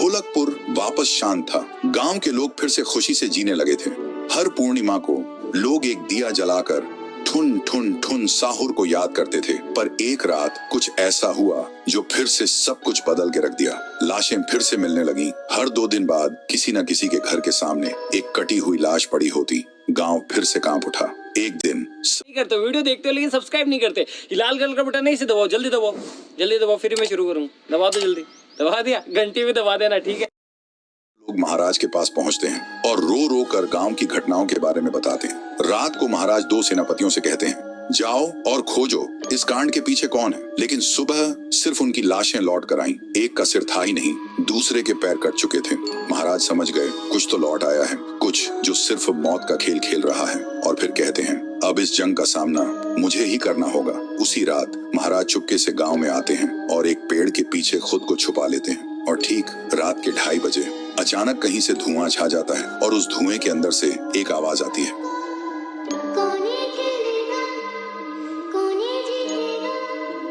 ढोलकपुर वापस शांत था। गांव के लोग फिर से खुशी से जीने लगे थे। हर पूर्णिमा को लोग एक दिया जलाकर ठुन ठुन ठुन साहुर को याद करते थे। पर एक रात कुछ ऐसा हुआ जो फिर से सब कुछ बदल के रख दिया। लाशें फिर से मिलने लगी। हर 2 दिन बाद किसी न किसी के घर के सामने एक कटी हुई लाश पड़ी होती। गांव फिर से कांप उठा। एक दिन नहीं करते, वीडियो देखते हो लेकिन सब्सक्राइब नहीं करते। लाल कलर का बटन नहीं से दबाओ, जल्दी दबाओ, जल्दी दबाओ, फिर मैं शुरू करूँ। दबा दो, जल्दी दबा दिया, घंटी भी दबा देना, ठीक है। लोग महाराज के पास पहुंचते हैं और रो रो कर गांव की घटनाओं के बारे में बताते हैं। रात को महाराज 2 सेनापतियों से कहते हैं, जाओ और खोजो इस कांड के पीछे कौन है। लेकिन सुबह सिर्फ उनकी लाशें लौट कर आईं। एक का सिर था ही नहीं, दूसरे के पैर कट चुके थे। महाराज समझ गए कुछ तो लौट आया है, कुछ जो सिर्फ मौत का खेल खेल रहा है। और फिर कहते हैं, अब इस जंग का सामना मुझे ही करना होगा। उसी रात महाराज चुपके से गांव में आते हैं और एक पेड़ के पीछे खुद को छुपा लेते हैं। और ठीक रात के 2:30 बजे अचानक कहीं से धुआं छा जाता है और उस धुएं के अंदर से एक आवाज आती है,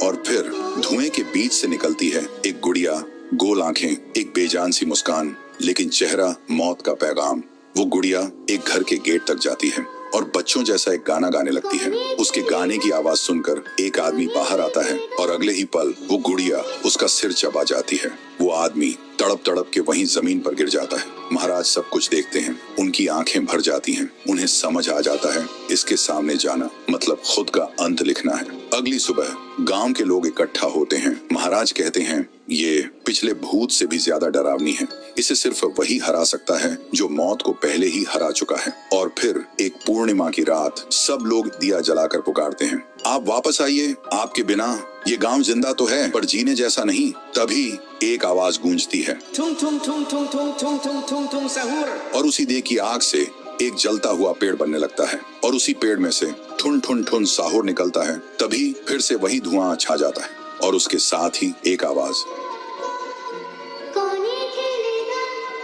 और फिर धुएं के बीच से निकलती है एक गुड़िया, गोल आंखें, एक बेजान सी मुस्कान, लेकिन चेहरा मौत का पैगाम। वो गुड़िया एक घर के गेट तक जाती है और बच्चों जैसा एक गाना गाने लगती है। उसके गाने की आवाज सुनकर एक आदमी बाहर आता है और अगले ही पल वो गुड़िया उसका सिर चबा जाती है। वो आदमी तड़प तड़प के वहीं जमीन पर गिर जाता है। महाराज सब कुछ देखते हैं, उनकी आंखें भर जाती हैं। उन्हें समझ आ जाता है इसके सामने जाना मतलब खुद का अंत लिखना है। अगली सुबह गांव के लोग इकट्ठा होते हैं। महाराज कहते हैं, ये पिछले भूत से भी ज्यादा डरावनी है। इसे सिर्फ वही हरा सकता है जो मौत को पहले ही हरा चुका है। और फिर एक पूर्णिमा की रात सब लोग दिया जलाकर पुकारते हैं, आप वापस आइए, आपके बिना ये गांव जिंदा तो है पर जीने जैसा नहीं। तभी एक आवाज गूंजती है, ठुंग ठुंग ठुंग ठुंग ठुंग ठुंग ठुंग ठुंग ठुंग साहुर। और उसी देह की आग से एक जलता हुआ पेड़ बनने लगता है और उसी पेड़ में से ठुन ठुन ठुन साहुर निकलता है। तभी फिर से वही धुआं छा जाता है और उसके साथ ही एक आवाज।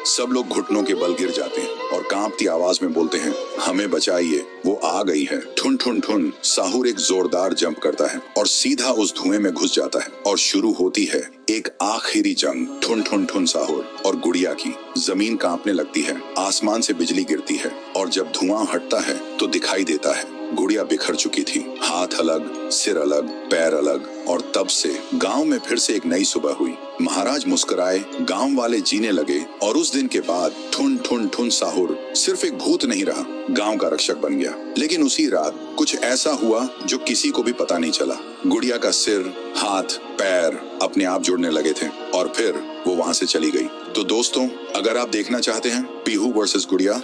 सब लोग घुटनों के बल गिर जाते हैं और कांपती आवाज में बोलते हैं, हमें बचाइए, वो आ गई है। ठुन ठुन ठुन साहुर एक जोरदार जंप करता है और सीधा उस धुएं में घुस जाता है और शुरू होती है एक आखिरी जंग। ठुन ठुन ठुन साहुर और गुड़िया की। जमीन कांपने लगती है, आसमान से बिजली गिरती है और जब धुआं हटता है तो दिखाई देता है गुड़िया बिखर चुकी थी। हाथ अलग, सिर अलग, पैर अलग। और तब से गांव में फिर से एक नई सुबह हुई। महाराज मुस्कुराए, गांव वाले जीने लगे और उस दिन के बाद ठुन ठुन ठुन साहुर सिर्फ एक भूत नहीं रहा, गांव का रक्षक बन गया। लेकिन उसी रात कुछ ऐसा हुआ जो किसी को भी पता नहीं चला। गुड़िया का सिर, हाथ, पैर अपने आप जुड़ने लगे थे और फिर वो वहां से चली गई। तो दोस्तों, अगर आप देखना चाहते हैं पीहू वर्सेस गुड़िया